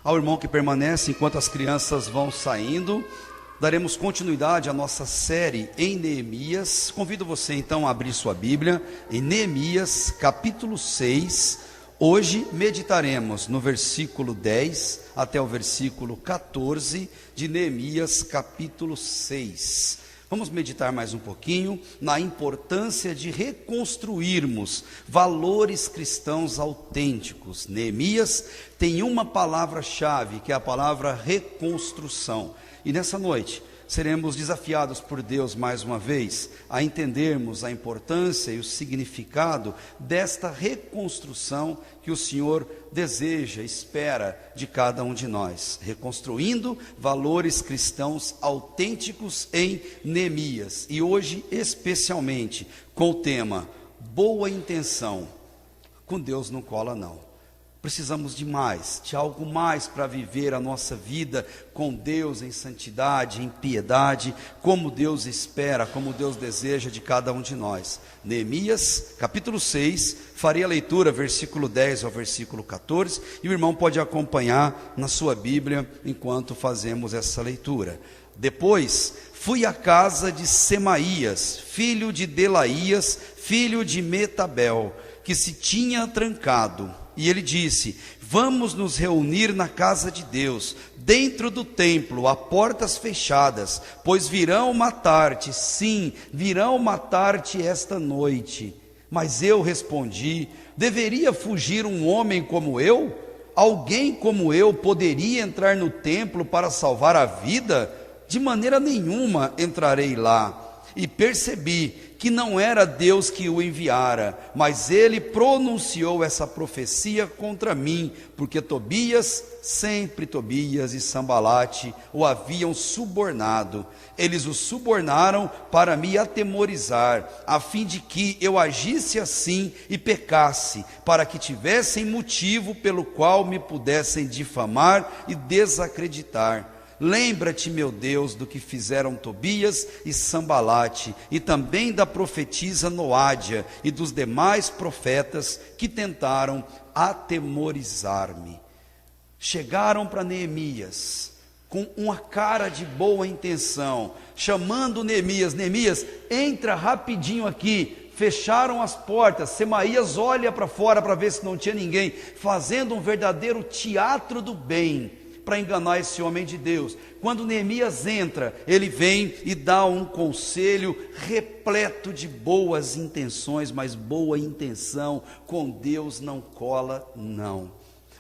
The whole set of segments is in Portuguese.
Ao irmão que permanece enquanto as crianças vão saindo, daremos continuidade à nossa série em Neemias. Convido você então a abrir sua Bíblia em Neemias capítulo 6. Hoje meditaremos no versículo 10 até o versículo 14 de Neemias capítulo 6. Vamos meditar mais um pouquinho na importância de reconstruirmos valores cristãos autênticos. Neemias tem uma palavra-chave, que é a palavra reconstrução. E nessa noite seremos desafiados por Deus mais uma vez a entendermos a importância e o significado desta reconstrução que o Senhor deseja, espera de cada um de nós, reconstruindo valores cristãos autênticos em Neemias. E hoje especialmente com o tema boa intenção. Com Deus não cola não. Precisamos de mais, de algo mais para viver a nossa vida com Deus em santidade, em piedade, como Deus espera, como Deus deseja de cada um de nós. Neemias, capítulo 6, farei a leitura, versículo 10 ao versículo 14, e o irmão pode acompanhar na sua Bíblia enquanto fazemos essa leitura. Depois, fui à casa de Semaías, filho de Delaías, filho de Metabel, que se tinha trancado. E ele disse: vamos nos reunir na casa de Deus, dentro do templo, a portas fechadas, pois virão matar-te, sim, virão matar-te esta noite. Mas eu respondi: deveria fugir um homem como eu? Alguém como eu poderia entrar no templo para salvar a vida? De maneira nenhuma entrarei lá. E percebi que não era Deus que o enviara, mas ele pronunciou essa profecia contra mim, porque Tobias e Sambalate o haviam subornado. Eles o subornaram para me atemorizar, a fim de que eu agisse assim e pecasse, para que tivessem motivo pelo qual me pudessem difamar e desacreditar. Lembra-te, meu Deus, do que fizeram Tobias e Sambalate, e também da profetisa Noádia e dos demais profetas que tentaram atemorizar-me. Chegaram para Neemias com uma cara de boa intenção, chamando Neemias: Neemias, entra rapidinho aqui. Fecharam as portas, Semaías olha para fora para ver se não tinha ninguém, fazendo um verdadeiro teatro do bem, para enganar esse homem de Deus. Quando Neemias entra, ele vem e dá um conselho repleto de boas intenções, mas boa intenção com Deus não cola não.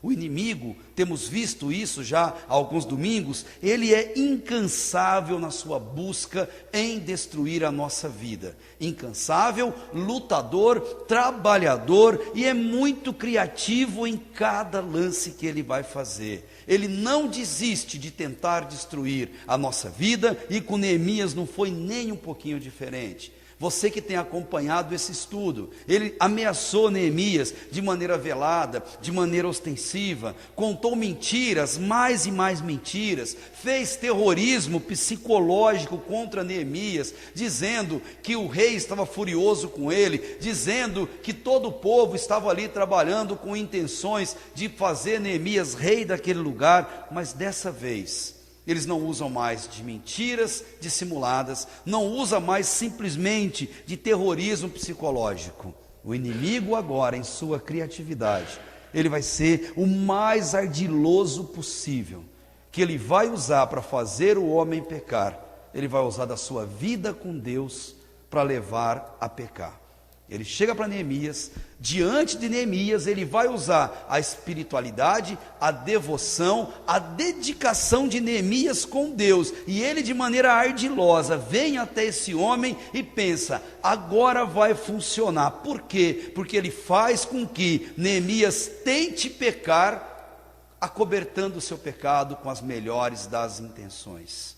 O inimigo, temos visto isso já há alguns domingos, ele é incansável na sua busca em destruir a nossa vida. Incansável, lutador, trabalhador, e é muito criativo em cada lance que ele vai fazer. Ele não desiste de tentar destruir a nossa vida, e com Neemias não foi nem um pouquinho diferente. Você que tem acompanhado esse estudo, ele ameaçou Neemias de maneira velada, de maneira ostensiva, contou mentiras, mais e mais mentiras, fez terrorismo psicológico contra Neemias, dizendo que o rei estava furioso com ele, dizendo que todo o povo estava ali trabalhando com intenções de fazer Neemias rei daquele lugar. Mas dessa vez eles não usam mais de mentiras dissimuladas, não usa mais simplesmente de terrorismo psicológico. O inimigo agora, em sua criatividade, ele vai ser o mais ardiloso possível, que ele vai usar para fazer o homem pecar. Ele vai usar da sua vida com Deus para levar a pecar. Ele chega para Neemias, diante de Neemias ele vai usar a espiritualidade, a devoção, a dedicação de Neemias com Deus, e ele de maneira ardilosa vem até esse homem e pensa: agora vai funcionar. Por quê? Porque ele faz com que Neemias tente pecar, acobertando o seu pecado com as melhores das intenções.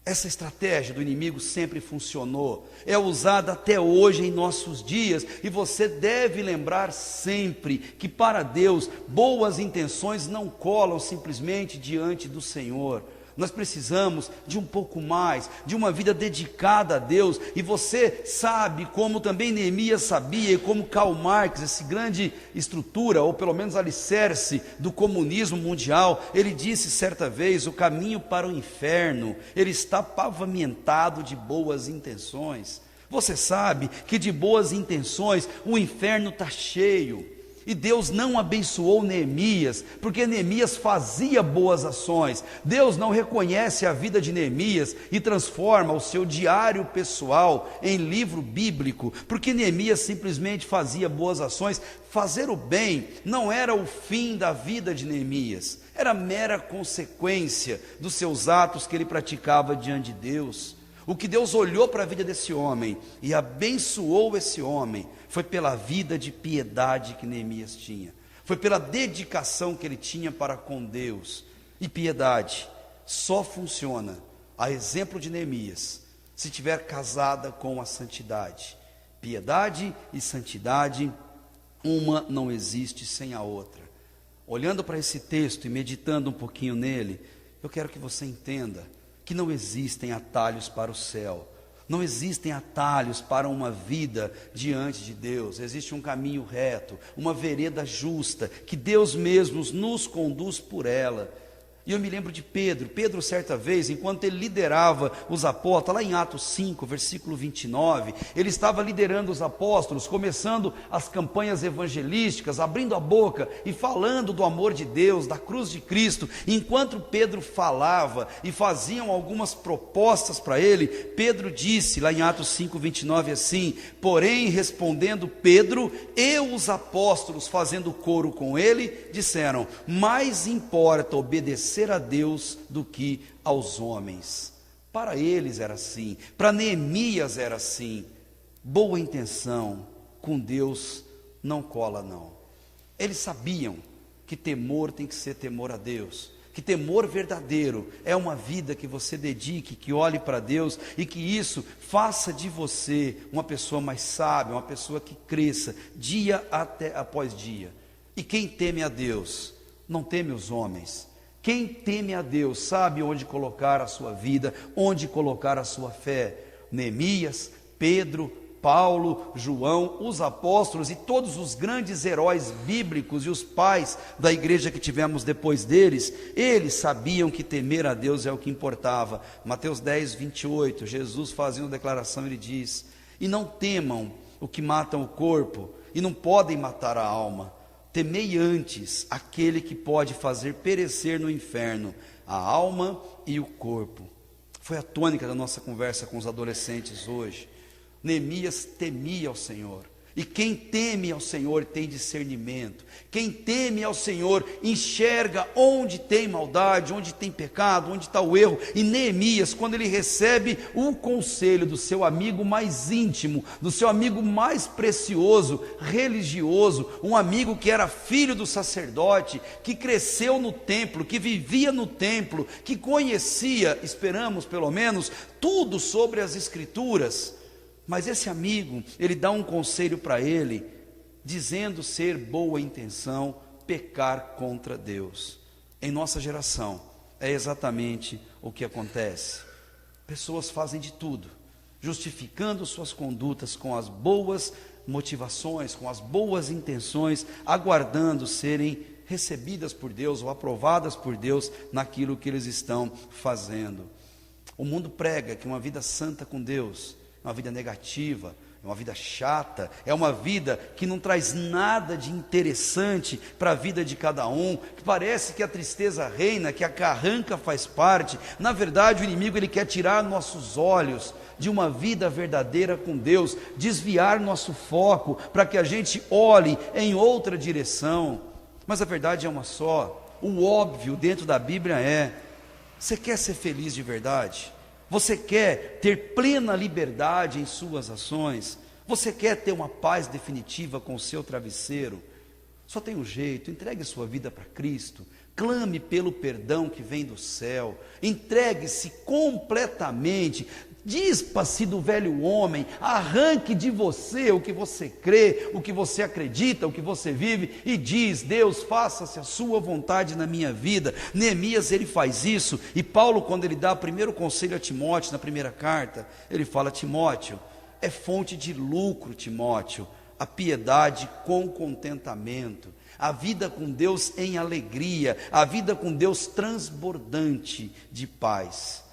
Essa estratégia do inimigo sempre funcionou, é usada até hoje em nossos dias, e você deve lembrar sempre que para Deus boas intenções não colam simplesmente diante do Senhor. Nós precisamos de um pouco mais, de uma vida dedicada a Deus. E você sabe, como também Neemias sabia, e como Karl Marx, esse grande estrutura, ou pelo menos alicerce do comunismo mundial, ele disse certa vez: o caminho para o inferno, ele está pavimentado de boas intenções. Você sabe que de boas intenções o inferno está cheio. E Deus não abençoou Neemias, porque Neemias fazia boas ações. Deus não reconhece a vida de Neemias e transforma o seu diário pessoal em livro bíblico, porque Neemias simplesmente fazia boas ações. Fazer o bem não era o fim da vida de Neemias, era mera consequência dos seus atos que ele praticava diante de Deus. O que Deus olhou para a vida desse homem e abençoou esse homem foi pela vida de piedade que Neemias tinha, foi pela dedicação que ele tinha para com Deus. E piedade só funciona, a exemplo de Neemias, se estiver casada com a santidade. Piedade e santidade, uma não existe sem a outra. Olhando para esse texto e meditando um pouquinho nele, eu quero que você entenda que não existem atalhos para o céu, não existem atalhos para uma vida diante de Deus. Existe um caminho reto, uma vereda justa, que Deus mesmo nos conduz por ela. E eu me lembro de Pedro certa vez, enquanto ele liderava os apóstolos, lá em Atos 5, versículo 29, ele estava liderando os apóstolos, começando as campanhas evangelísticas, abrindo a boca e falando do amor de Deus, da cruz de Cristo. E enquanto Pedro falava e faziam algumas propostas para ele, Pedro disse, lá em Atos 5, 29, assim: porém, respondendo Pedro e os apóstolos, fazendo coro com ele, disseram: mais importa obedecer a Deus do que aos homens. Para eles era assim, para Neemias era assim. Boa intenção com Deus não cola não. Eles sabiam que temor tem que ser temor a Deus, que temor verdadeiro é uma vida que você dedique, que olhe para Deus, e que isso faça de você uma pessoa mais sábia, uma pessoa que cresça dia após dia. E quem teme a Deus não teme os homens. Quem teme a Deus sabe onde colocar a sua vida, onde colocar a sua fé. Neemias, Pedro, Paulo, João, os apóstolos e todos os grandes heróis bíblicos e os pais da igreja que tivemos depois deles, eles sabiam que temer a Deus é o que importava. Mateus 10, 28, Jesus fazendo uma declaração, ele diz: e não temam o que matam o corpo e não podem matar a alma. Temei antes aquele que pode fazer perecer no inferno a alma e o corpo. Foi a tônica da nossa conversa com os adolescentes hoje. Neemias temia ao Senhor. E quem teme ao Senhor tem discernimento. Quem teme ao Senhor enxerga onde tem maldade, onde tem pecado, onde está o erro. E Neemias, quando ele recebe o conselho do seu amigo mais íntimo, do seu amigo mais precioso, religioso, um amigo que era filho do sacerdote, que cresceu no templo, que vivia no templo, que conhecia, esperamos pelo menos, tudo sobre as Escrituras. Mas esse amigo, ele dá um conselho para ele, dizendo ser boa intenção, pecar contra Deus. Em nossa geração, é exatamente o que acontece. Pessoas fazem de tudo, justificando suas condutas com as boas motivações, com as boas intenções, aguardando serem recebidas por Deus ou aprovadas por Deus naquilo que eles estão fazendo. O mundo prega que uma vida santa com Deus é uma vida negativa, é uma vida chata, é uma vida que não traz nada de interessante para a vida de cada um, que parece que a tristeza reina, que a carranca faz parte. Na verdade, o inimigo ele quer tirar nossos olhos de uma vida verdadeira com Deus, desviar nosso foco para que a gente olhe em outra direção. Mas a verdade é uma só. O óbvio dentro da Bíblia é: você quer ser feliz de verdade? Você quer ter plena liberdade em suas ações? Você quer ter uma paz definitiva com o seu travesseiro? Só tem um jeito: entregue sua vida para Cristo, clame pelo perdão que vem do céu, entregue-se completamente, dispa-se do velho homem, arranque de você o que você crê, o que você acredita, o que você vive, e diz: Deus, faça-se a sua vontade na minha vida. Neemias, ele faz isso, e Paulo, quando ele dá o primeiro conselho a Timóteo, na primeira carta, ele fala: Timóteo, é fonte de lucro, Timóteo, a piedade com contentamento, a vida com Deus em alegria, a vida com Deus transbordante de paz.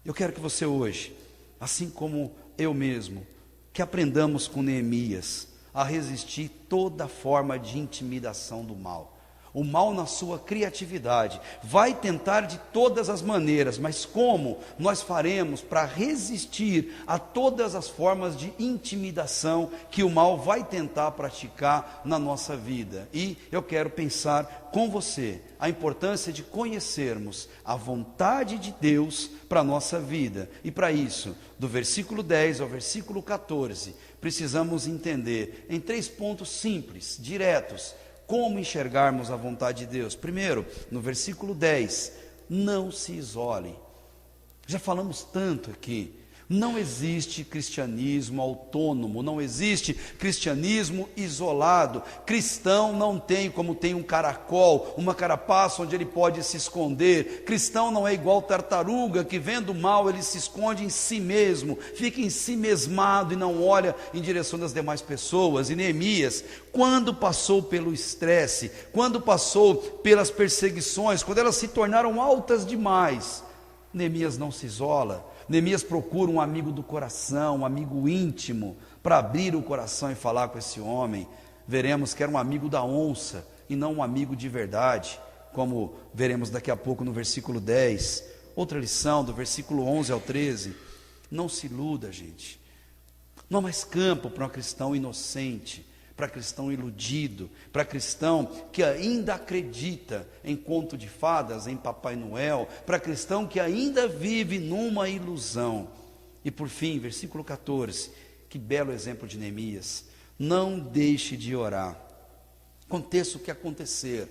Eu quero que você hoje, assim como eu mesmo, que aprendamos com Neemias a resistir toda forma de intimidação do mal. O mal, na sua criatividade, vai tentar de todas as maneiras, mas como nós faremos para resistir a todas as formas de intimidação que o mal vai tentar praticar na nossa vida? E eu quero pensar com você a importância de conhecermos a vontade de Deus para a nossa vida. E para isso, do versículo 10 ao versículo 14, precisamos entender em 3 pontos simples, diretos, como enxergarmos a vontade de Deus. Primeiro, no versículo 10, não se isole. Já falamos tanto aqui. Não existe cristianismo autônomo, não existe cristianismo isolado. Cristão não tem como tem um caracol, uma carapaça onde ele pode se esconder. Cristão não é igual tartaruga, que vendo o mal ele se esconde em si mesmo, fica em si mesmado e não olha em direção das demais pessoas. E Neemias, quando passou pelo estresse, quando passou pelas perseguições, quando elas se tornaram altas demais, Neemias não se isola. Neemias procura um amigo do coração, um amigo íntimo, para abrir o coração e falar com esse homem. Veremos que era um amigo da onça e não um amigo de verdade, como veremos daqui a pouco no versículo 10. Outra lição, do versículo 11 ao 13, não se iluda, gente. Não há mais campo para um cristão inocente, para cristão iludido, para cristão que ainda acredita em conto de fadas, em Papai Noel, para cristão que ainda vive numa ilusão. E por fim, versículo 14, que belo exemplo de Neemias: não deixe de orar, aconteça o que acontecer,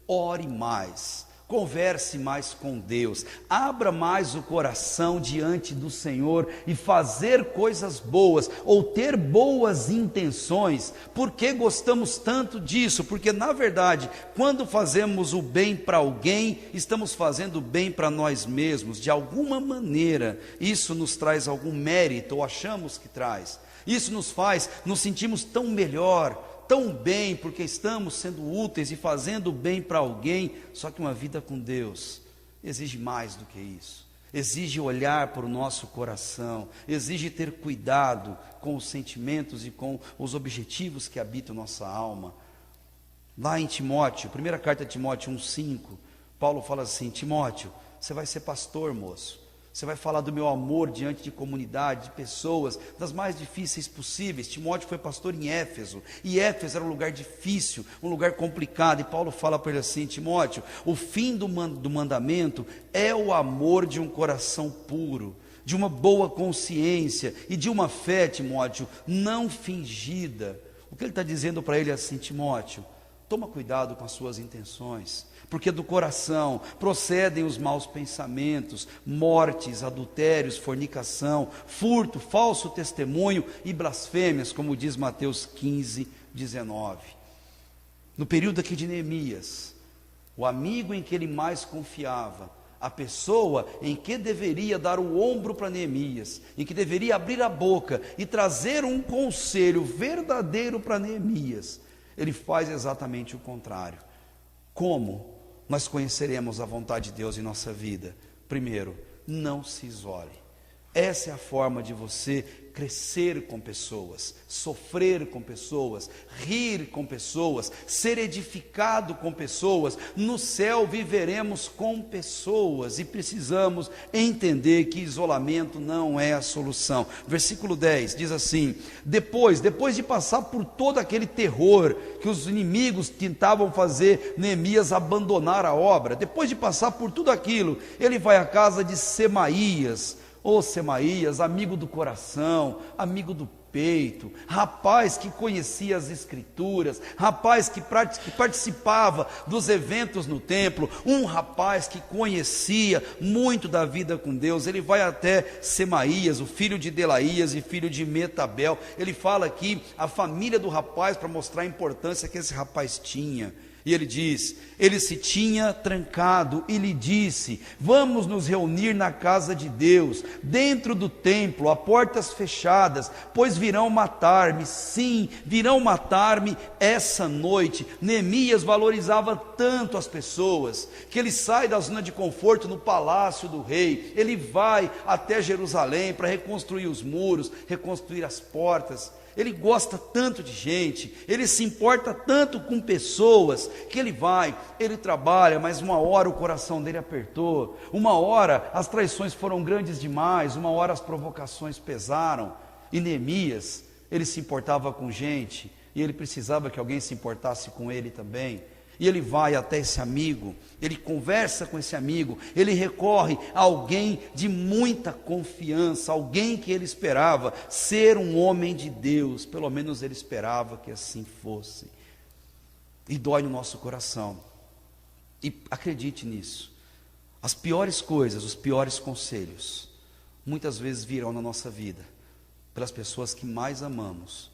ore mais, converse mais com Deus, abra mais o coração diante do Senhor, e fazer coisas boas, ou ter boas intenções. Por que gostamos tanto disso? Porque na verdade, quando fazemos o bem para alguém, estamos fazendo o bem para nós mesmos. De alguma maneira, isso nos traz algum mérito, ou achamos que traz. Isso nos faz, nos sentimos tão melhor, tão bem, porque estamos sendo úteis e fazendo bem para alguém. Só que uma vida com Deus exige mais do que isso. Exige olhar para o nosso coração, exige ter cuidado com os sentimentos e com os objetivos que habitam nossa alma. Lá em Timóteo, primeira carta de Timóteo 1,5, Paulo fala assim: Timóteo, você vai ser pastor, moço. Você vai falar do meu amor diante de comunidade, de pessoas, das mais difíceis possíveis. Timóteo foi pastor em Éfeso, e Éfeso era um lugar difícil, um lugar complicado, e Paulo fala para ele assim: Timóteo, o fim do mandamento é o amor de um coração puro, de uma boa consciência e de uma fé, Timóteo, não fingida. O que ele está dizendo para ele é assim: Timóteo, toma cuidado com as suas intenções, porque do coração procedem os maus pensamentos, mortes, adultérios, fornicação, furto, falso testemunho e blasfêmias, como diz Mateus 15, 19. No período aqui de Neemias, o amigo em que ele mais confiava, a pessoa em que deveria dar o ombro para Neemias, em que deveria abrir a boca e trazer um conselho verdadeiro para Neemias, ele faz exatamente o contrário. Como nós conheceremos a vontade de Deus em nossa vida? Primeiro, não se isole. Essa é a forma de você crescer com pessoas, sofrer com pessoas, rir com pessoas, ser edificado com pessoas. No céu viveremos com pessoas, e precisamos entender que isolamento não é a solução. Versículo 10 diz assim: depois de passar por todo aquele terror que os inimigos tentavam fazer Neemias abandonar a obra, depois de passar por tudo aquilo, ele vai à casa de Semaías. Ô Semaías, amigo do coração, amigo do peito, rapaz que conhecia as escrituras, rapaz que participava dos eventos no templo, um rapaz que conhecia muito da vida com Deus. Ele vai até Semaías, o filho de Delaías e filho de Metabel. Ele fala aqui a família do rapaz para mostrar a importância que esse rapaz tinha. E ele diz, ele se tinha trancado e lhe disse: vamos nos reunir na casa de Deus, dentro do templo, a portas fechadas, pois virão matar-me, sim, virão matar-me essa noite. Neemias valorizava tanto as pessoas, que ele sai da zona de conforto no palácio do rei, ele vai até Jerusalém para reconstruir os muros, reconstruir as portas. Ele gosta tanto de gente, ele se importa tanto com pessoas, que ele vai, ele trabalha, mas uma hora o coração dele apertou, uma hora as traições foram grandes demais, uma hora as provocações pesaram. E Neemias, ele se importava com gente, e ele precisava que alguém se importasse com ele também. E ele vai até esse amigo, ele conversa com esse amigo, ele recorre a alguém de muita confiança, alguém que ele esperava ser um homem de Deus, pelo menos ele esperava que assim fosse. E dói no nosso coração, e acredite nisso, as piores coisas, os piores conselhos, muitas vezes virão na nossa vida, pelas pessoas que mais amamos,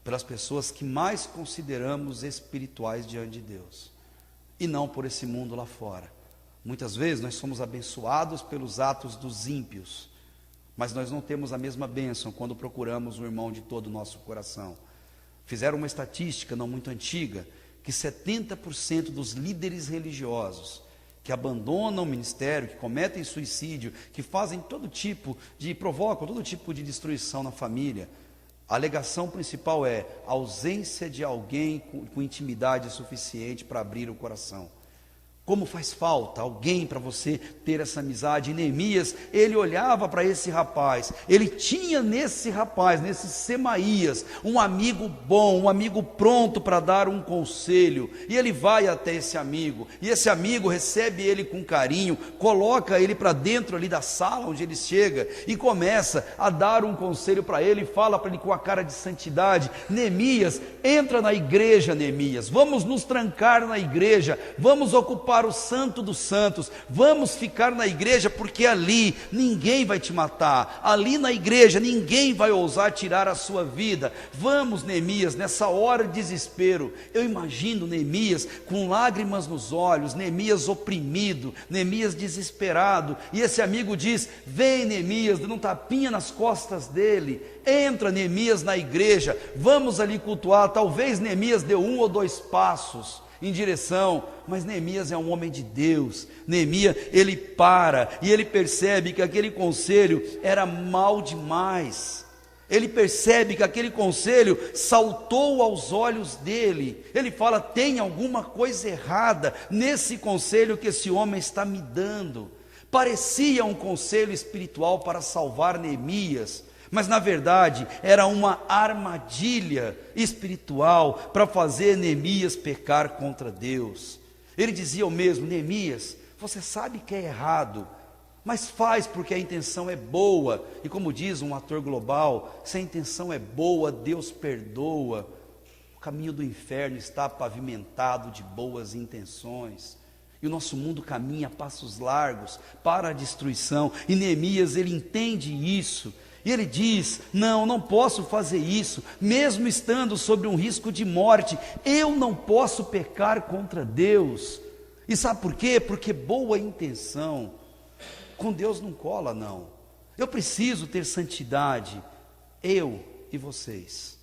pelas pessoas que mais consideramos espirituais diante de Deus, e não por esse mundo lá fora. Muitas vezes nós somos abençoados pelos atos dos ímpios, mas nós não temos a mesma bênção quando procuramos o irmão de todo o nosso coração. Fizeram uma estatística não muito antiga, que 70% dos líderes religiosos que abandonam o ministério, que cometem suicídio, que fazem provocam todo tipo de destruição na família, a alegação principal é a ausência de alguém com intimidade suficiente para abrir o coração. Como faz falta alguém para você ter essa amizade. E Neemias, ele olhava para esse rapaz, ele tinha nesse rapaz, nesse Semaías, um amigo bom, um amigo pronto para dar um conselho, e ele vai até esse amigo, e esse amigo recebe ele com carinho, coloca ele para dentro ali da sala onde ele chega, e começa a dar um conselho para ele, e fala para ele com a cara de santidade: Neemias, entra na igreja, Neemias, vamos nos trancar na igreja, vamos ocupar o santo dos santos, vamos ficar na igreja, porque ali ninguém vai te matar, ali na igreja ninguém vai ousar tirar a sua vida. Vamos, Neemias, nessa hora de desespero. Eu imagino Neemias com lágrimas nos olhos, Neemias oprimido, Neemias desesperado, e esse amigo diz: vem, Neemias, dando um tapinha nas costas dele, entra, Neemias, na igreja, vamos ali cultuar. Talvez Neemias deu 1 ou 2 passos em direção, mas Neemias é um homem de Deus. Neemias, ele para e ele percebe que aquele conselho era mal demais. Ele percebe que aquele conselho saltou aos olhos dele. Ele fala: tem alguma coisa errada nesse conselho que esse homem está me dando. Parecia um conselho espiritual para salvar Neemias, mas na verdade era uma armadilha espiritual para fazer Neemias pecar contra Deus. Ele dizia ao mesmo: Neemias, você sabe que é errado, mas faz porque a intenção é boa. E como diz um ator global, se a intenção é boa, Deus perdoa. O caminho do inferno está pavimentado de boas intenções, e o nosso mundo caminha a passos largos para a destruição. E Neemias, ele entende isso, e ele diz: não posso fazer isso, mesmo estando sobre um risco de morte, eu não posso pecar contra Deus. E sabe por quê? Porque boa intenção com Deus não cola, não. Eu preciso ter santidade, eu e vocês,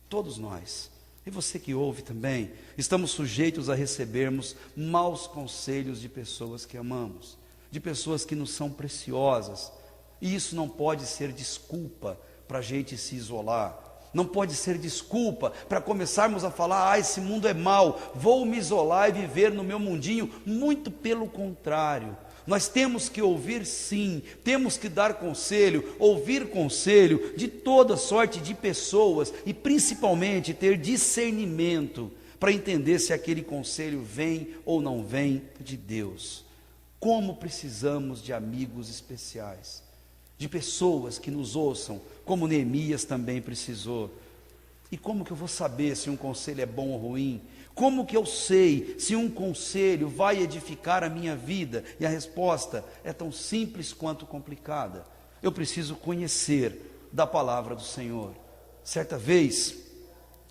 todos nós, e você que ouve também, estamos sujeitos a recebermos maus conselhos de pessoas que amamos, de pessoas que nos são preciosas. E isso não pode ser desculpa para a gente se isolar, não pode ser desculpa para começarmos a falar: esse mundo é mau, vou me isolar e viver no meu mundinho. Muito pelo contrário, nós temos que ouvir, sim, temos que dar conselho, ouvir conselho de toda sorte de pessoas, e principalmente ter discernimento para entender se aquele conselho vem ou não vem de Deus. Como precisamos de amigos especiais. de pessoas que nos ouçam, como Neemias também precisou. E como que eu vou saber se um conselho é bom ou ruim? Como que eu sei se um conselho vai edificar a minha vida? E a resposta é tão simples quanto complicada. Eu preciso conhecer da palavra do Senhor. Certa vez,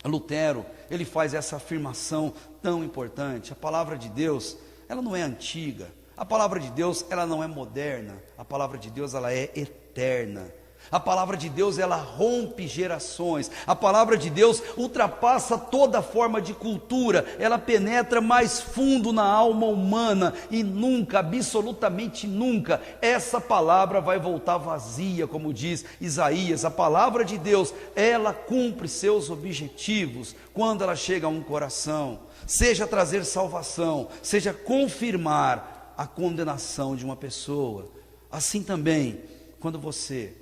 Lutero, ele faz essa afirmação tão importante. A palavra de Deus, ela não é antiga. A palavra de Deus, ela não é moderna. A palavra de Deus, ela é eterna. A palavra de Deus, ela rompe gerações. A palavra de Deus ultrapassa toda forma de cultura. Ela penetra mais fundo na alma humana. E nunca, absolutamente nunca, essa palavra vai voltar vazia, como diz Isaías. A palavra de Deus, ela cumpre seus objetivos quando ela chega a um coração. Seja trazer salvação, seja confirmar a condenação de uma pessoa. Assim também, quando você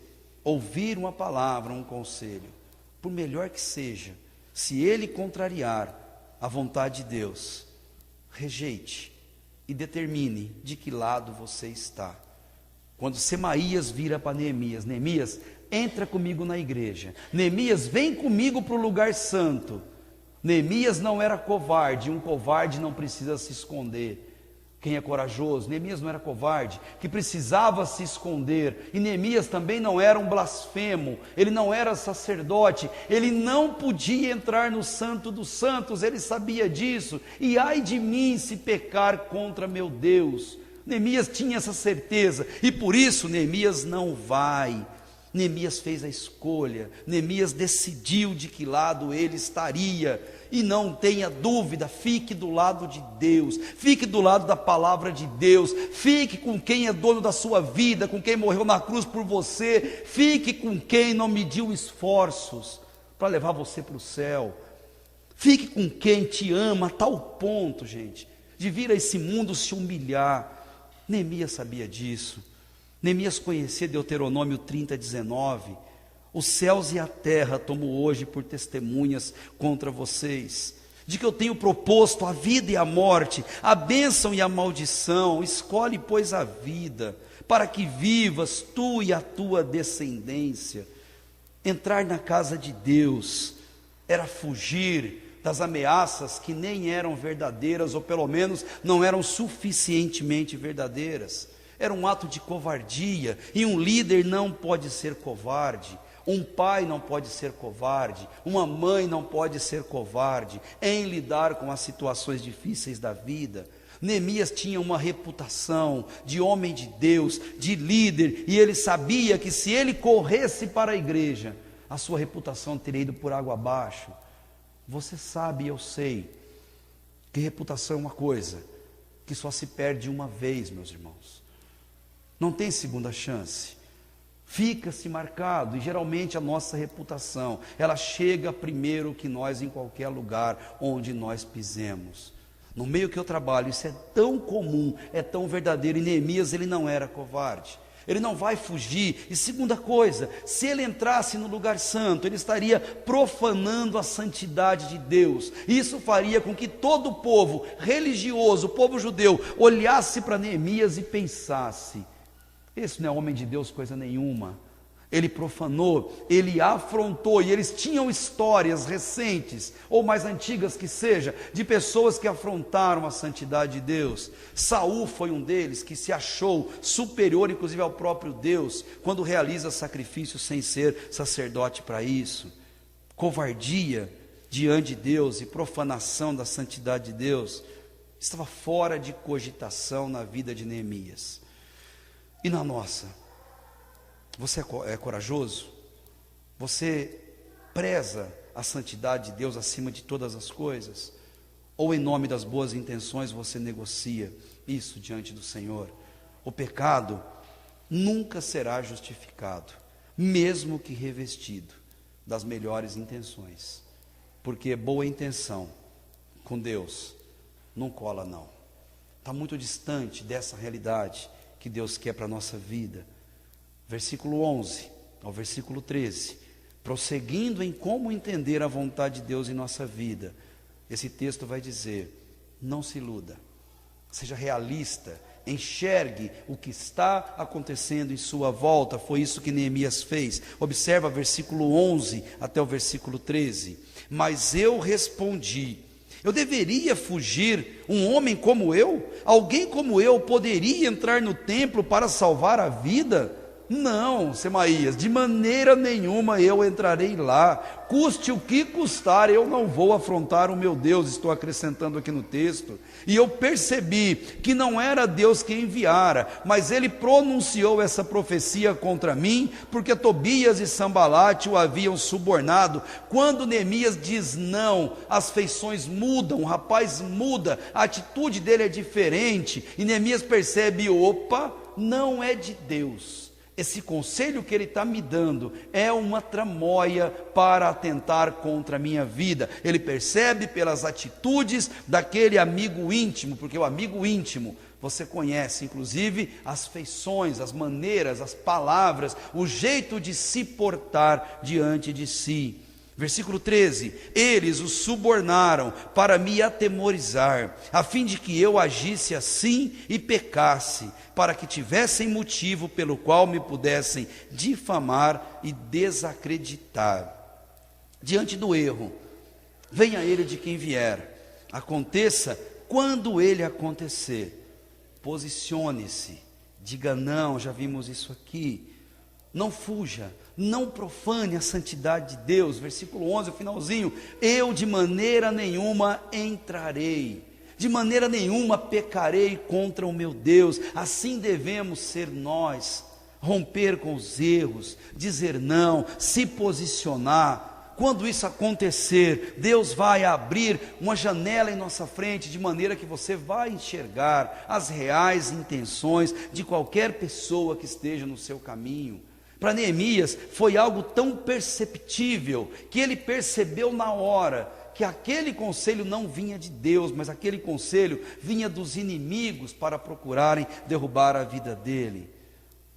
ouvir uma palavra, um conselho, por melhor que seja, se ele contrariar a vontade de Deus, rejeite e determine de que lado você está. Quando Semaías vira para Neemias: Neemias, entra comigo na igreja. Neemias, vem comigo para o lugar santo. Neemias não era covarde, um covarde não precisa se esconder. Quem é corajoso? Neemias não era covarde, que precisava se esconder. E Neemias também não era um blasfemo, ele não era sacerdote, ele não podia entrar no santo dos santos, ele sabia disso. E ai de mim se pecar contra meu Deus. Neemias tinha essa certeza, e por isso Neemias não vai. Neemias fez a escolha, Neemias decidiu de que lado ele estaria. E não tenha dúvida, fique do lado de Deus, fique do lado da palavra de Deus, fique com quem é dono da sua vida, com quem morreu na cruz por você, fique com quem não mediu esforços para levar você para o céu, fique com quem te ama a tal ponto, gente, de vir a esse mundo se humilhar. Neemias sabia disso. Neemias conhecia Deuteronômio 30:19. Os céus e a terra tomo hoje por testemunhas contra vocês, de que eu tenho proposto a vida e a morte, a bênção e a maldição. Escolhe, pois, a vida, para que vivas tu e a tua descendência. Entrar na casa de Deus era fugir das ameaças que nem eram verdadeiras, ou pelo menos não eram suficientemente verdadeiras. Era um ato de covardia, e um líder não pode ser covarde. Um pai não pode ser covarde, uma mãe não pode ser covarde em lidar com as situações difíceis da vida. Neemias tinha uma reputação de homem de Deus, de líder, e ele sabia que se ele corresse para a igreja, a sua reputação teria ido por água abaixo. Você sabe, eu sei, que reputação é uma coisa que só se perde uma vez, meus irmãos. Não tem segunda chance. Fica-se marcado, e geralmente a nossa reputação, ela chega primeiro que nós em qualquer lugar onde nós pisemos. No meio que eu trabalho, isso é tão comum, é tão verdadeiro, e Neemias, ele não era covarde, ele não vai fugir. E segunda coisa, se ele entrasse no lugar santo, ele estaria profanando a santidade de Deus. Isso faria com que todo o povo religioso, o povo judeu, olhasse para Neemias e pensasse: esse não é homem de Deus coisa nenhuma. Ele profanou, ele afrontou, e eles tinham histórias recentes, ou mais antigas que seja, de pessoas que afrontaram a santidade de Deus. Saul foi um deles que se achou superior, inclusive ao próprio Deus, quando realiza sacrifício sem ser sacerdote para isso. Covardia diante de Deus e profanação da santidade de Deus estava fora de cogitação na vida de Neemias. E na nossa? Você é corajoso? Você preza a santidade de Deus acima de todas as coisas? Ou em nome das boas intenções você negocia isso diante do Senhor? O pecado nunca será justificado, mesmo que revestido das melhores intenções, porque boa intenção com Deus não cola não. Está muito distante dessa realidade que Deus quer para a nossa vida. Versículo 11 ao versículo 13, prosseguindo em como entender a vontade de Deus em nossa vida, esse texto vai dizer: não se iluda, seja realista enxergue o que está acontecendo em sua volta. Foi isso que Neemias fez. Observa versículo 11 até o versículo 13. Mas eu respondi: eu deveria fugir? Um homem como eu? Alguém como eu poderia entrar no templo para salvar a vida? Não, Semaías, de maneira nenhuma eu entrarei lá, custe o que custar, eu não vou afrontar o meu Deus. Estou acrescentando aqui no texto. E eu percebi que não era Deus que enviara, mas ele pronunciou essa profecia contra mim, porque Tobias e Sambalate o haviam subornado. Quando Neemias diz não, as feições mudam, o rapaz muda, a atitude dele é diferente, e Neemias percebe: opa, não é de Deus. Esse conselho que ele está me dando é uma tramóia para atentar contra a minha vida. Ele percebe pelas atitudes daquele amigo íntimo, porque o amigo íntimo, você conhece inclusive as feições, as maneiras, as palavras, o jeito de se portar diante de si. Versículo 13: eles o subornaram para me atemorizar, a fim de que eu agisse assim e pecasse, para que tivessem motivo pelo qual me pudessem difamar e desacreditar. Diante do erro, venha ele de quem vier, aconteça quando ele acontecer, posicione-se, diga não. Já vimos isso aqui. Não fuja, não profane a santidade de Deus. Versículo 11, o finalzinho: eu de maneira nenhuma entrarei, de maneira nenhuma pecarei contra o meu Deus. Assim devemos ser nós, romper com os erros, dizer não, se posicionar. Quando isso acontecer, Deus vai abrir uma janela em nossa frente, de maneira que você vai enxergar as reais intenções de qualquer pessoa que esteja no seu caminho. Para Neemias foi algo tão perceptível, que ele percebeu na hora que aquele conselho não vinha de Deus, mas aquele conselho vinha dos inimigos para procurarem derrubar a vida dele.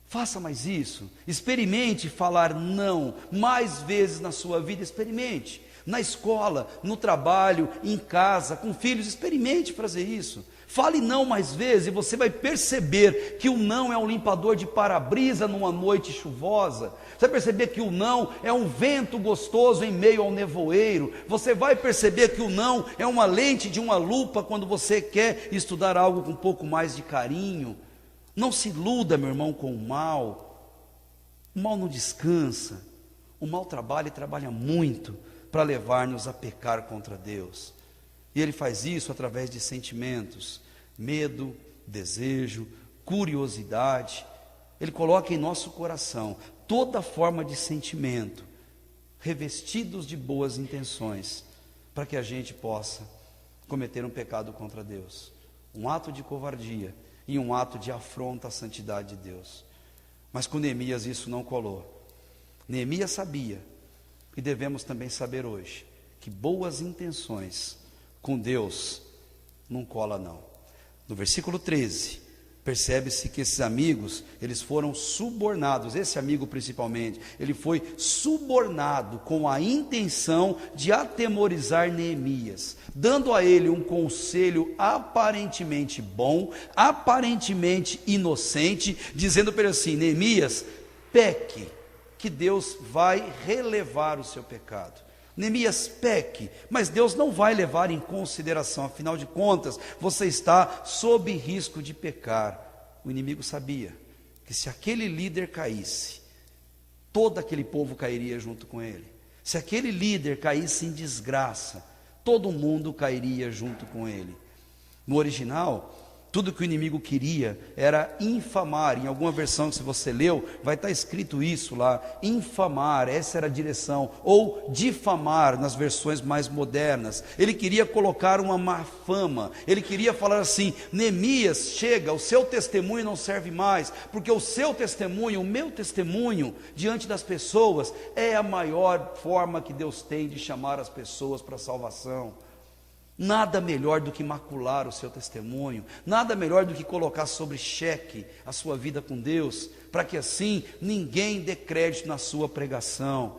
Faça mais isso, experimente falar não mais vezes na sua vida. Experimente, na escola, no trabalho, em casa, com filhos, experimente fazer isso. Fale não mais vezes e você vai perceber que o não é um limpador de para-brisa numa noite chuvosa. Você vai perceber que o não é um vento gostoso em meio ao nevoeiro. Você vai perceber que o não é uma lente de uma lupa quando você quer estudar algo com um pouco mais de carinho. Não se iluda, meu irmão, com o mal. O mal não descansa. O mal trabalha e trabalha muito para levar-nos a pecar contra Deus. E ele faz isso através de sentimentos: medo, desejo, curiosidade. Ele coloca em nosso coração toda forma de sentimento, revestidos de boas intenções, para que a gente possa cometer um pecado contra Deus, um ato de covardia e um ato de afronta à santidade de Deus. Mas com Neemias isso não colou. Neemias sabia, e devemos também saber hoje, que boas intenções com Deus não cola não. No versículo 13, percebe-se que esses amigos, eles foram subornados. Esse amigo principalmente, ele foi subornado com a intenção de atemorizar Neemias, dando a ele um conselho aparentemente bom, aparentemente inocente, dizendo para ele assim: Neemias, peque, que Deus vai relevar o seu pecado. Neemias, peque, mas Deus não vai levar em consideração, afinal de contas, você está sob risco de pecar. O inimigo sabia que se aquele líder caísse, todo aquele povo cairia junto com ele. Se aquele líder caísse em desgraça, todo mundo cairia junto com ele. No original, tudo que o inimigo queria era infamar. Em alguma versão que se você leu, vai estar escrito isso lá: infamar, essa era a direção, ou difamar nas versões mais modernas. Ele queria colocar uma má fama, ele queria falar assim: Neemias, chega, o seu testemunho não serve mais, porque o seu testemunho, o meu testemunho diante das pessoas é a maior forma que Deus tem de chamar as pessoas para a salvação. Nada melhor do que macular o seu testemunho, nada melhor do que colocar sobre xeque a sua vida com Deus, para que assim ninguém dê crédito na sua pregação.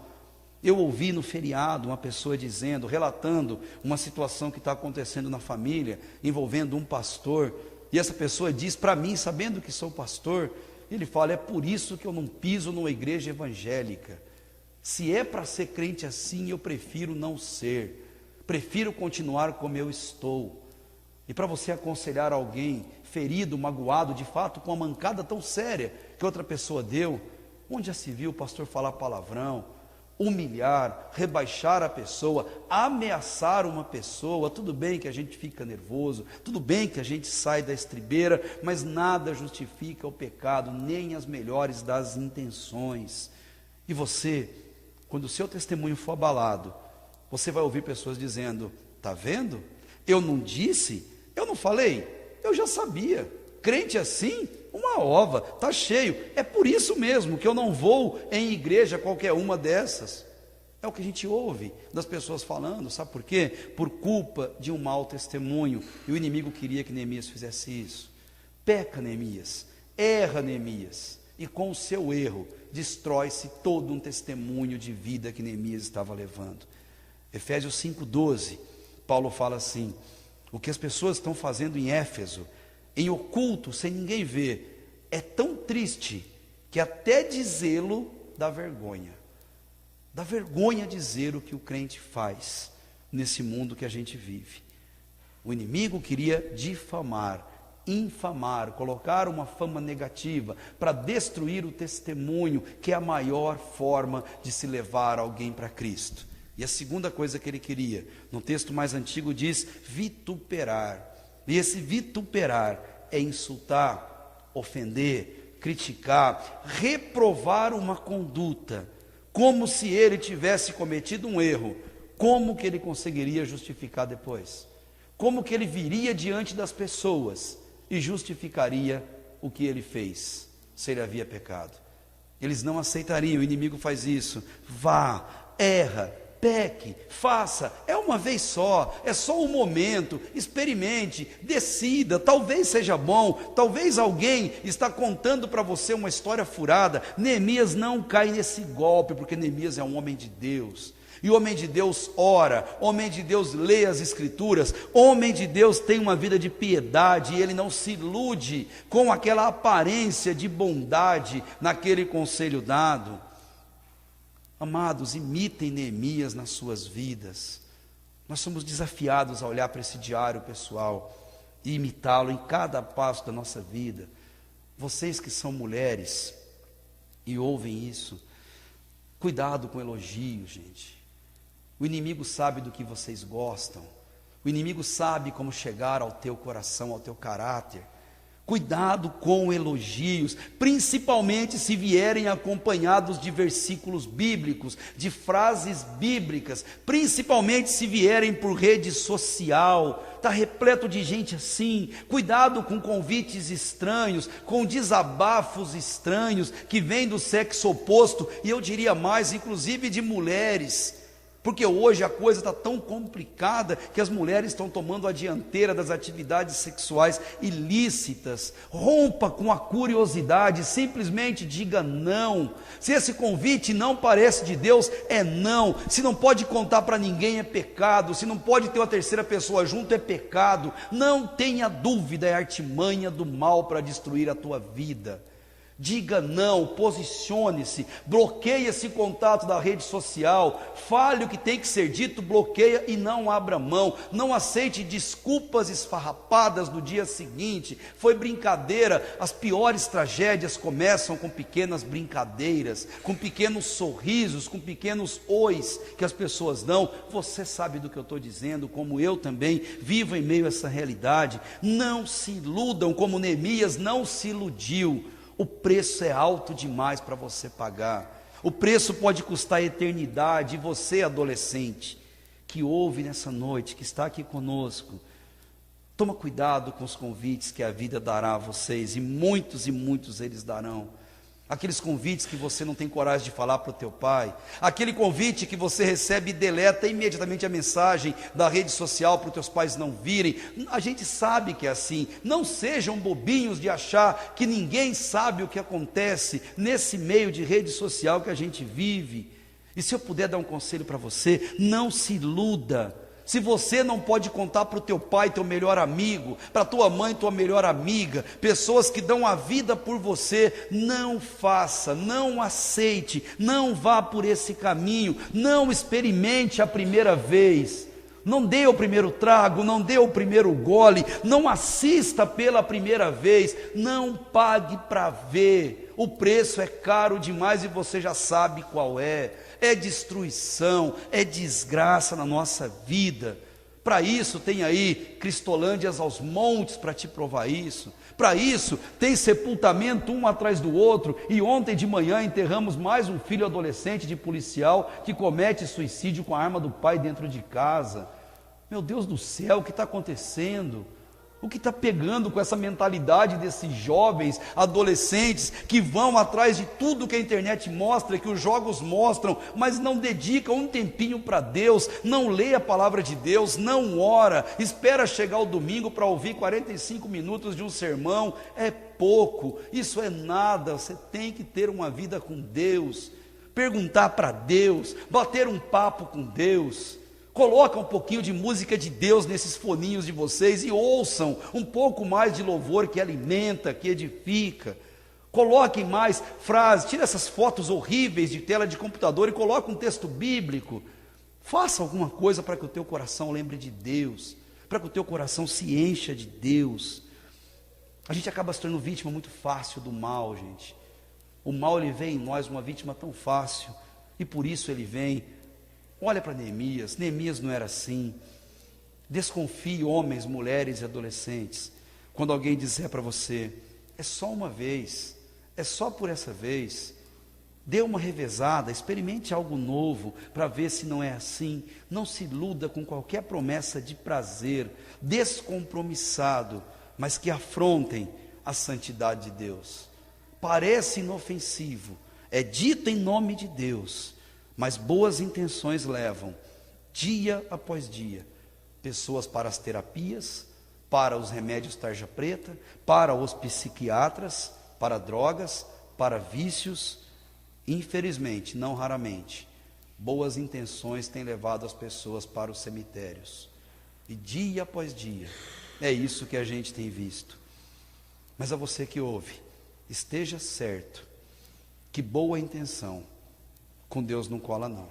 Eu ouvi no feriado uma pessoa dizendo, relatando uma situação que está acontecendo na família, envolvendo um pastor. E essa pessoa diz para mim, sabendo que sou pastor, ele fala: é por isso que eu não piso numa igreja evangélica. Se é para ser crente assim, eu prefiro não ser, prefiro continuar como eu estou. E para você aconselhar alguém ferido, magoado, de fato, com uma mancada tão séria que outra pessoa deu, onde já se viu o pastor falar palavrão, humilhar, rebaixar a pessoa, ameaçar uma pessoa? Tudo bem que a gente fica nervoso, tudo bem que a gente sai da estribeira, mas nada justifica o pecado, nem as melhores das intenções. E você, quando o seu testemunho for abalado, você vai ouvir pessoas dizendo: está vendo? Eu não disse, eu não falei, eu já sabia. Crente assim, uma ova, está cheio. É por isso mesmo que eu não vou em igreja qualquer uma dessas. É o que a gente ouve das pessoas falando, sabe por quê? Por culpa de um mau testemunho. E o inimigo queria que Neemias fizesse isso. Peca Neemias, erra Neemias, e com o seu erro destrói-se todo um testemunho de vida que Neemias estava levando. Efésios 5,12, Paulo fala assim: o que as pessoas estão fazendo em Éfeso, em oculto, sem ninguém ver, é tão triste que até dizê-lo dá vergonha. Dá vergonha dizer o que o crente faz nesse mundo que a gente vive. O inimigo queria difamar, infamar, colocar uma fama negativa para destruir o testemunho, que é a maior forma de se levar alguém para Cristo. E a segunda coisa que ele queria, no texto mais antigo diz vituperar. E esse vituperar é insultar, ofender, criticar, reprovar uma conduta, como se ele tivesse cometido um erro. Como que ele conseguiria justificar depois? Como que ele viria diante das pessoas e justificaria o que ele fez, se ele havia pecado? Eles não aceitariam. O inimigo faz isso. Vá, erra, peque, faça, é uma vez só, é só um momento, experimente, decida, talvez seja bom, talvez alguém está contando para você uma história furada. Neemias não cai nesse golpe, porque Neemias é um homem de Deus, e o homem de Deus ora, homem de Deus lê as escrituras, homem de Deus tem uma vida de piedade, e ele não se ilude com aquela aparência de bondade naquele conselho dado. Amados, imitem Neemias nas suas vidas. Nós somos desafiados a olhar para esse diário pessoal e imitá-lo em cada passo da nossa vida. Vocês que são mulheres e ouvem isso, cuidado com elogios, gente. O inimigo sabe do que vocês gostam. O inimigo sabe como chegar ao teu coração, ao teu caráter. Cuidado com elogios, principalmente se vierem acompanhados de versículos bíblicos, de frases bíblicas, principalmente se vierem por rede social. Está repleto de gente assim. Cuidado com convites estranhos, com desabafos estranhos que vêm do sexo oposto, e eu diria mais, inclusive de mulheres. Porque hoje a coisa está tão complicada que as mulheres estão tomando a dianteira das atividades sexuais ilícitas. Rompa com a curiosidade, simplesmente diga não. Se esse convite não parece de Deus, é não. Se não pode contar para ninguém, é pecado. Se não pode ter uma terceira pessoa junto, é pecado. Não tenha dúvida, é artimanha do mal para destruir a tua vida. Diga não, posicione-se, bloqueie esse contato da rede social, fale o que tem que ser dito, bloqueia e não abra mão. Não aceite desculpas esfarrapadas no dia seguinte. Foi brincadeira. As piores tragédias começam com pequenas brincadeiras, com pequenos sorrisos, com pequenos ois que as pessoas dão. Você sabe do que eu estou dizendo, como eu também vivo em meio a essa realidade. Não se iludam como Neemias não se iludiu. O preço é alto demais para você pagar. O preço pode custar a eternidade. E você, adolescente, que ouve nessa noite, que está aqui conosco, toma cuidado com os convites que a vida dará a vocês, e muitos eles darão. Aqueles convites que você não tem coragem de falar para o teu pai, aquele convite que você recebe e deleta imediatamente a mensagem da rede social para os teus pais não virem. A gente sabe que é assim. Não sejam bobinhos de achar que ninguém sabe o que acontece nesse meio de rede social que a gente vive. E se eu puder dar um conselho para você, não se iluda. Se você não pode contar para o teu pai, teu melhor amigo, para a tua mãe, tua melhor amiga, pessoas que dão a vida por você, não faça, não aceite, não vá por esse caminho, não experimente a primeira vez, não dê o primeiro trago, não dê o primeiro gole, não assista pela primeira vez, não pague para ver, o preço é caro demais e você já sabe qual é destruição, é desgraça na nossa vida. Para isso tem aí Cristolândias aos montes para te provar isso. Para isso tem sepultamento um atrás do outro, e ontem de manhã enterramos mais um filho adolescente de policial que comete suicídio com a arma do pai dentro de casa. Meu Deus do céu, o que está acontecendo? O que está pegando com essa mentalidade desses jovens, adolescentes, que vão atrás de tudo que a internet mostra, que os jogos mostram, mas não dedicam um tempinho para Deus, não lê a palavra de Deus, não ora, espera chegar o domingo para ouvir 45 minutos de um sermão? É pouco, isso é nada. Você tem que ter uma vida com Deus, perguntar para Deus, bater um papo com Deus. Coloca um pouquinho de música de Deus nesses foninhos de vocês e ouçam um pouco mais de louvor que alimenta, que edifica. Coloquem mais frases, tira essas fotos horríveis de tela de computador e coloca um texto bíblico. Faça alguma coisa para que o teu coração lembre de Deus, para que o teu coração se encha de Deus. A gente acaba se tornando vítima muito fácil do mal, gente. O mal, ele vem em nós, uma vítima tão fácil, e por isso ele vem. Olha para Neemias, Neemias não era assim. Desconfie, homens, mulheres e adolescentes, quando alguém disser para você, é só uma vez, é só por essa vez, dê uma revezada, experimente algo novo, para ver se não é assim. Não se iluda com qualquer promessa de prazer, descompromissado, mas que afrontem a santidade de Deus. Parece inofensivo, é dito em nome de Deus, mas boas intenções levam, dia após dia, pessoas para as terapias, para os remédios tarja preta, para os psiquiatras, para drogas, para vícios. Infelizmente, não raramente, boas intenções têm levado as pessoas para os cemitérios, e dia após dia, é isso que a gente tem visto. Mas a você que ouve, esteja certo, que boa intenção com Deus não cola não.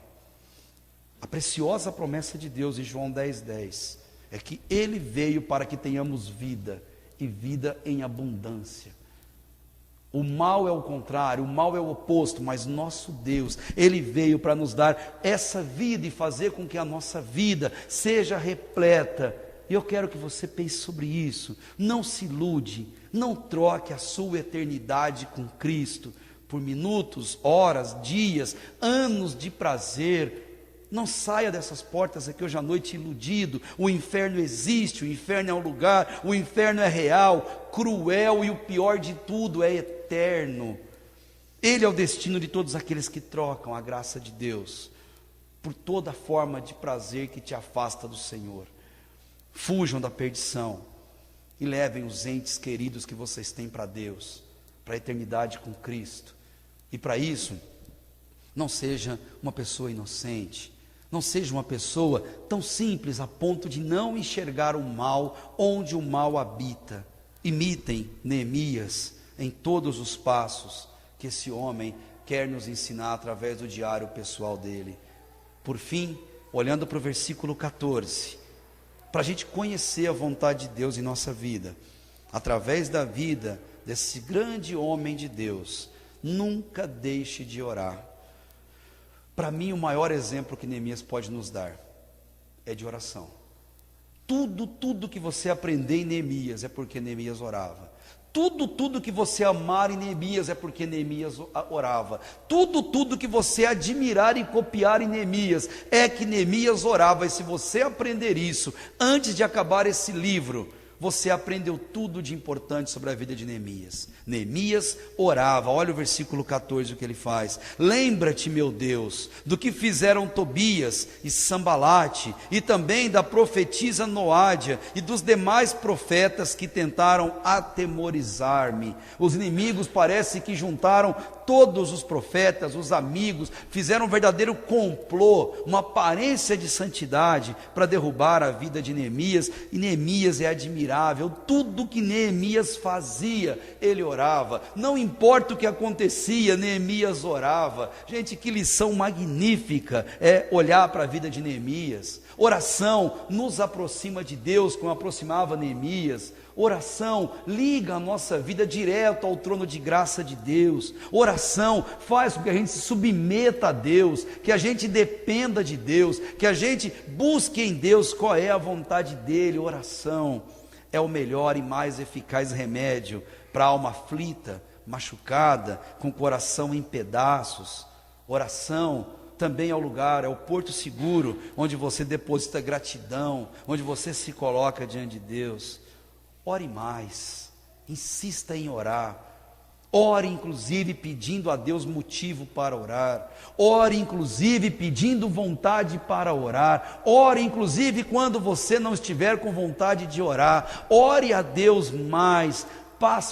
A preciosa promessa de Deus em João 10:10 é que Ele veio para que tenhamos vida, e vida em abundância. O mal é o contrário, o mal é o oposto, mas nosso Deus, Ele veio para nos dar essa vida e fazer com que a nossa vida seja repleta. E eu quero que você pense sobre isso. Não se ilude, não troque a sua eternidade com Cristo por minutos, horas, dias, anos de prazer. Não saia dessas portas aqui hoje à noite iludido. O inferno existe, o inferno é um lugar, o inferno é real, cruel, e o pior de tudo, é eterno. Ele é o destino de todos aqueles que trocam a graça de Deus por toda forma de prazer que te afasta do Senhor. Fujam da perdição e levem os entes queridos que vocês têm para Deus, para a eternidade com Cristo. E para isso, não seja uma pessoa inocente, não seja uma pessoa tão simples a ponto de não enxergar o mal onde o mal habita. Imitem Neemias em todos os passos que esse homem quer nos ensinar através do diário pessoal dele. Por fim, olhando para o versículo 14, para a gente conhecer a vontade de Deus em nossa vida, através da vida desse grande homem de Deus, nunca deixe de orar. Para mim, o maior exemplo que Neemias pode nos dar é de oração. Tudo que você aprender em Neemias é porque Neemias orava. Tudo que você amar em Neemias é porque Neemias orava. Tudo que você admirar e copiar em Neemias é que Neemias orava. E se você aprender isso antes de acabar esse livro, você aprendeu tudo de importante sobre a vida de Neemias. Neemias orava. Olha o versículo 14, o que ele faz. Lembra-te, meu Deus, do que fizeram Tobias e Sambalate, e também da profetisa Noádia, e dos demais profetas que tentaram atemorizar-me. Os inimigos parece que juntaram todos os profetas, os amigos, fizeram um verdadeiro complô, uma aparência de santidade para derrubar a vida de Neemias. E Neemias é admirável, tudo que Neemias fazia, ele orava, não importa o que acontecia, Neemias orava. Gente, que lição magnífica é olhar para a vida de Neemias. Oração nos aproxima de Deus, como aproximava Neemias. Oração liga a nossa vida direto ao trono de graça de Deus. Oração faz com que a gente se submeta a Deus, que a gente dependa de Deus, que a gente busque em Deus qual é a vontade dEle. Oração é o melhor e mais eficaz remédio para a alma aflita, machucada, com o coração em pedaços. Oração também é o lugar, é o porto seguro, onde você deposita gratidão, onde você se coloca diante de Deus. Ore mais, insista em orar, ore inclusive pedindo a Deus motivo para orar, ore inclusive pedindo vontade para orar, ore inclusive quando você não estiver com vontade de orar, ore a Deus mais.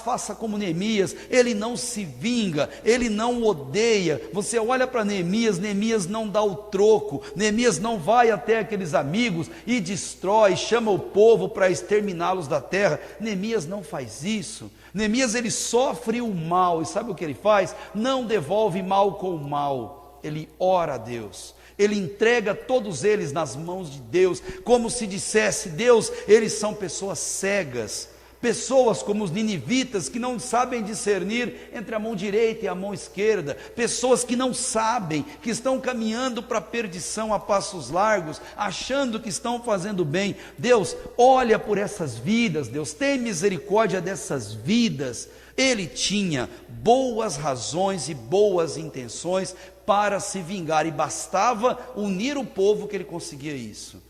Faça como Neemias, ele não se vinga, ele não odeia. Você olha para Neemias, Neemias não dá o troco, Neemias não vai até aqueles amigos e destrói, chama o povo para exterminá-los da terra. Neemias não faz isso. Neemias, ele sofre o mal, e sabe o que ele faz? Não devolve mal com mal, ele ora a Deus. Ele entrega todos eles nas mãos de Deus, como se dissesse: Deus, eles são pessoas cegas, pessoas como os ninivitas, que não sabem discernir entre a mão direita e a mão esquerda, pessoas que não sabem, que estão caminhando para a perdição a passos largos, achando que estão fazendo bem. Deus, olha por essas vidas, Deus, tem misericórdia dessas vidas. Ele tinha boas razões e boas intenções para se vingar, e bastava unir o povo que ele conseguia isso.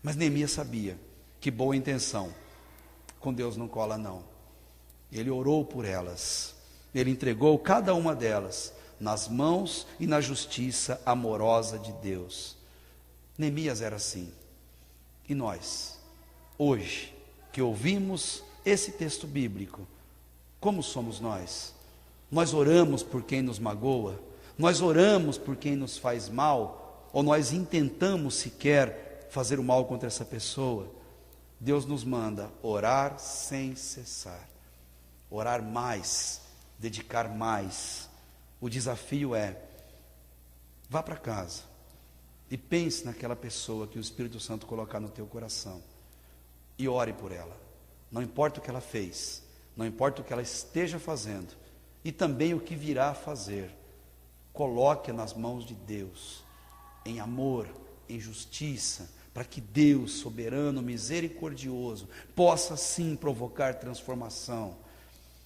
Mas Neemias sabia que boa intenção com Deus não cola não. Ele orou por elas, ele entregou cada uma delas nas mãos e na justiça amorosa de Deus. Neemias era assim. E nós, hoje, que ouvimos esse texto bíblico, como somos nós? Nós oramos por quem nos magoa? Nós oramos por quem nos faz mal? Ou nós intentamos sequer fazer o mal contra essa pessoa? Deus nos manda orar sem cessar, orar mais, dedicar mais. O desafio é: vá para casa e pense naquela pessoa que o Espírito Santo colocar no teu coração e ore por ela. Não importa o que ela fez, não importa o que ela esteja fazendo e também o que virá a fazer, coloque nas mãos de Deus, em amor, em justiça, para que Deus, soberano, misericordioso, possa sim provocar transformação.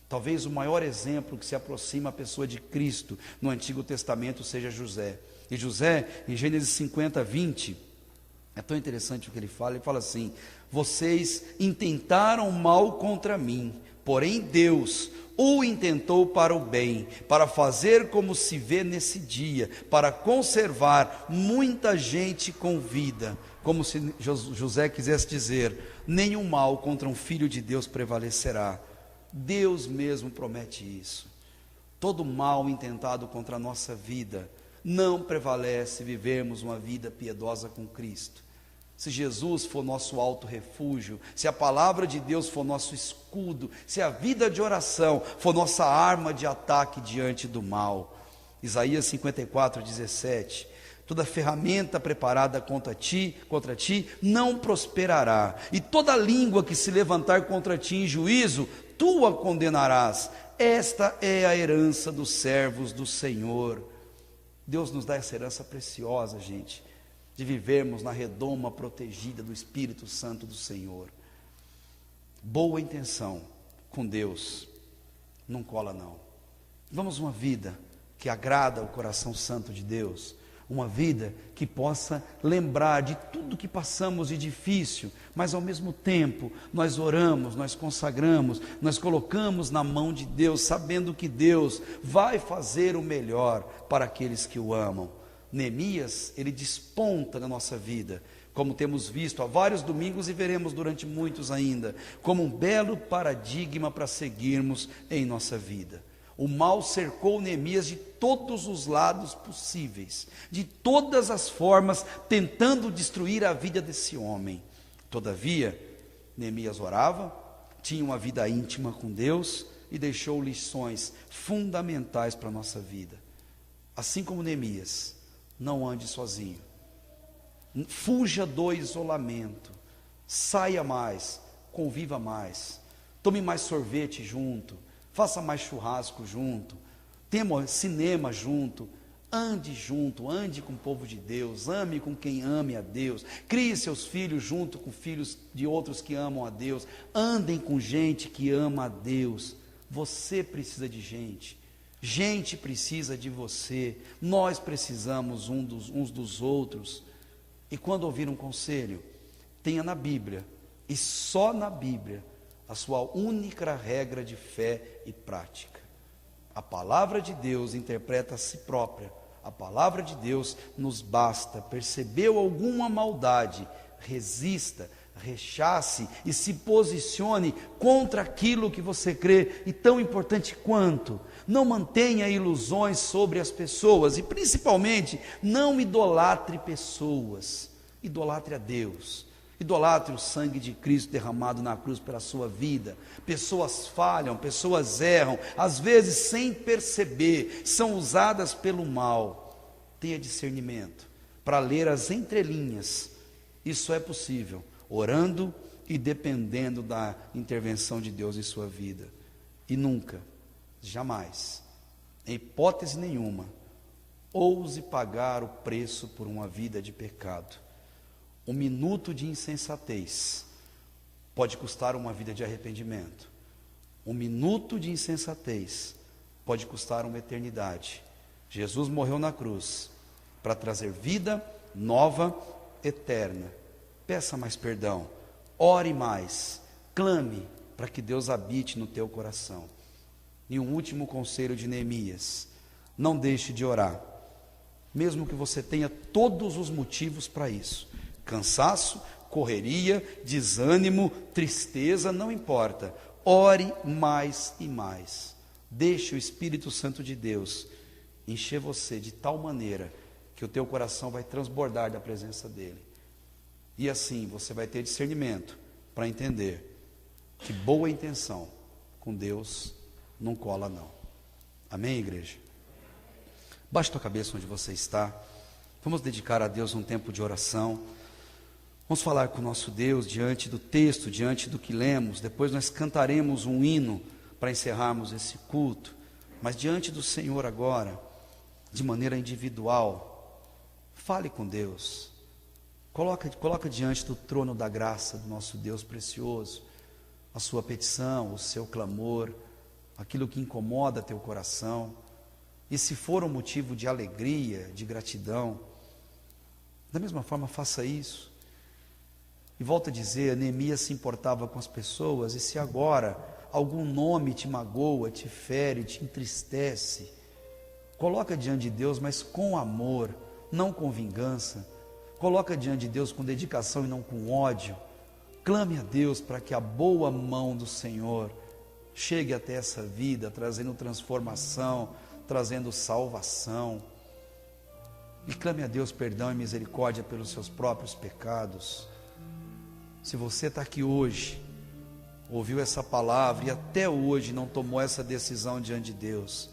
Talvez o maior exemplo que se aproxima à pessoa de Cristo no Antigo Testamento seja José. E José, em Gênesis 50, 20, é tão interessante o que ele fala assim: vocês intentaram mal contra mim, porém Deus o intentou para o bem, para fazer como se vê nesse dia, para conservar muita gente com vida. Como se José quisesse dizer: nenhum mal contra um filho de Deus prevalecerá. Deus mesmo promete isso. Todo mal intentado contra a nossa vida não prevalece se vivermos uma vida piedosa com Cristo. Se Jesus for nosso alto refúgio, se a palavra de Deus for nosso escudo, se a vida de oração for nossa arma de ataque diante do mal. Isaías 54, 17. Toda ferramenta preparada contra ti não prosperará, e toda língua que se levantar contra ti em juízo, tu a condenarás. Esta é a herança dos servos do Senhor. Deus nos dá essa herança preciosa, gente, de vivermos na redoma protegida do Espírito Santo do Senhor. Boa intenção com Deus não cola não. Vamos uma vida que agrada o coração santo de Deus, uma vida que possa lembrar de tudo que passamos de difícil, mas ao mesmo tempo nós oramos, nós consagramos, nós colocamos na mão de Deus, sabendo que Deus vai fazer o melhor para aqueles que o amam. Neemias, ele desponta na nossa vida, como temos visto há vários domingos e veremos durante muitos ainda, como um belo paradigma para seguirmos em nossa vida. O mal cercou Neemias de todos os lados possíveis, de todas as formas, tentando destruir a vida desse homem. Todavia, Neemias orava, tinha uma vida íntima com Deus e deixou lições fundamentais para a nossa vida. Assim como Neemias, não ande sozinho, fuja do isolamento, saia mais, conviva mais, tome mais sorvete junto, faça mais churrasco junto, tenha cinema junto, ande com o povo de Deus, ame com quem ame a Deus, crie seus filhos junto com filhos de outros que amam a Deus, andem com gente que ama a Deus. Você precisa de gente, gente precisa de você, nós precisamos uns dos outros. E quando ouvir um conselho, tenha na Bíblia, e só na Bíblia, a sua única regra de fé e prática. A palavra de Deus interpreta a si própria, a palavra de Deus nos basta. Percebeu alguma maldade, resista, rechace e se posicione contra aquilo que você crê, e tão importante quanto, não mantenha ilusões sobre as pessoas, e principalmente, não idolatre pessoas, idolatre a Deus. Idolatre o sangue de Cristo derramado na cruz pela sua vida. Pessoas falham, pessoas erram, às vezes sem perceber, são usadas pelo mal. Tenha discernimento para ler as entrelinhas. Isso é possível, orando e dependendo da intervenção de Deus em sua vida. E nunca, jamais, em hipótese nenhuma, ouse pagar o preço por uma vida de pecado. Um minuto de insensatez pode custar uma vida de arrependimento. Um minuto de insensatez pode custar uma eternidade. Jesus morreu na cruz para trazer vida nova, eterna. Peça mais perdão, ore mais, clame para que Deus habite no teu coração. E um último conselho de Neemias: não deixe de orar, mesmo que você tenha todos os motivos para isso. Cansaço, correria, desânimo, tristeza, não importa. Ore mais e mais. Deixe o Espírito Santo de Deus encher você de tal maneira que o teu coração vai transbordar da presença dEle. E assim você vai ter discernimento para entender que boa intenção com Deus não cola não. Amém, igreja? Baixe tua cabeça onde você está. Vamos dedicar a Deus um tempo de oração. Vamos falar com o nosso Deus diante do texto, diante do que lemos. Depois nós cantaremos um hino para encerrarmos esse culto. Mas diante do Senhor agora, de maneira individual, fale com Deus. Coloca diante do trono da graça do nosso Deus precioso a sua petição, o seu clamor, aquilo que incomoda teu coração. E se for um motivo de alegria, de gratidão, da mesma forma faça isso. E volto a dizer, Neemias se importava com as pessoas, e se agora algum nome te magoa, te fere, te entristece, coloca diante de Deus, mas com amor, não com vingança. Coloca diante de Deus com dedicação e não com ódio. Clame a Deus para que a boa mão do Senhor chegue até essa vida, trazendo transformação, trazendo salvação. E clame a Deus perdão e misericórdia pelos seus próprios pecados. Se você está aqui hoje, ouviu essa palavra e até hoje não tomou essa decisão diante de Deus,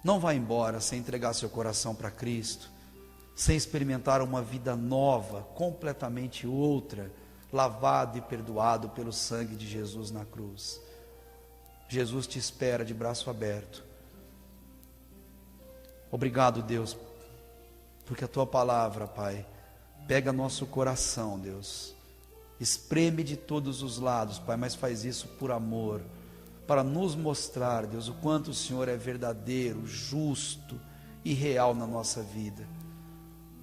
não vá embora sem entregar seu coração para Cristo, sem experimentar uma vida nova, completamente outra, lavado e perdoado pelo sangue de Jesus na cruz. Jesus te espera de braço aberto. Obrigado, Deus, porque a Tua palavra, Pai, pega nosso coração, Deus, espreme de todos os lados, Pai, mas faz isso por amor, para nos mostrar, Deus, o quanto o Senhor é verdadeiro, justo e real na nossa vida.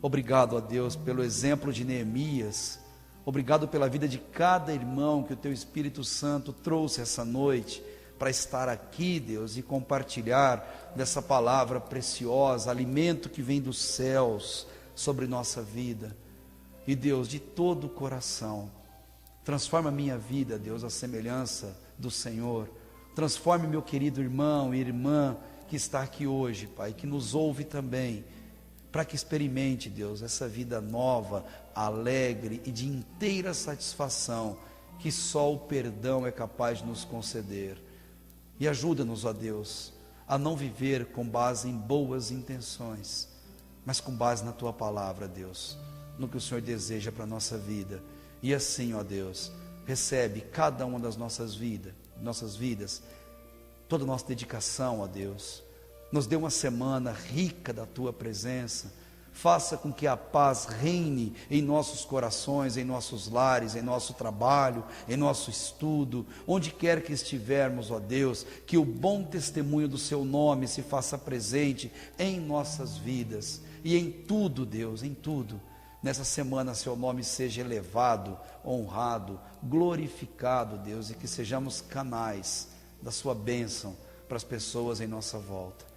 Obrigado, ó Deus, pelo exemplo de Neemias. Obrigado pela vida de cada irmão que o Teu Espírito Santo trouxe essa noite para estar aqui, Deus, e compartilhar dessa palavra preciosa, alimento que vem dos céus sobre nossa vida. E Deus, de todo o coração, transforma a minha vida, Deus, à semelhança do Senhor. Transforme meu querido irmão e irmã que está aqui hoje, Pai, que nos ouve também, para que experimente, Deus, essa vida nova, alegre e de inteira satisfação, que só o perdão é capaz de nos conceder. E ajuda-nos, ó Deus, a não viver com base em boas intenções, mas com base na Tua palavra, Deus, no que o Senhor deseja para a nossa vida. E assim, ó Deus, recebe cada uma das nossas vidas, toda a nossa dedicação, ó Deus. Nos dê uma semana rica da Tua presença. Faça com que a paz reine em nossos corações, em nossos lares, em nosso trabalho, em nosso estudo, onde quer que estivermos, ó Deus, que o bom testemunho do Seu nome se faça presente em nossas vidas. E em tudo, Deus, em tudo, nessa semana Seu nome seja elevado, honrado, glorificado, Deus, e que sejamos canais da Sua bênção para as pessoas em nossa volta.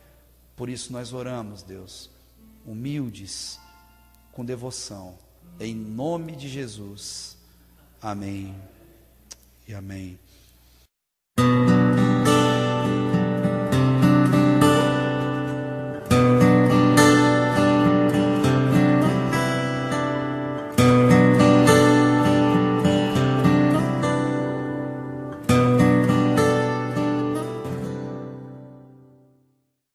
Por isso nós oramos, Deus, humildes, com devoção, em nome de Jesus. Amém e amém.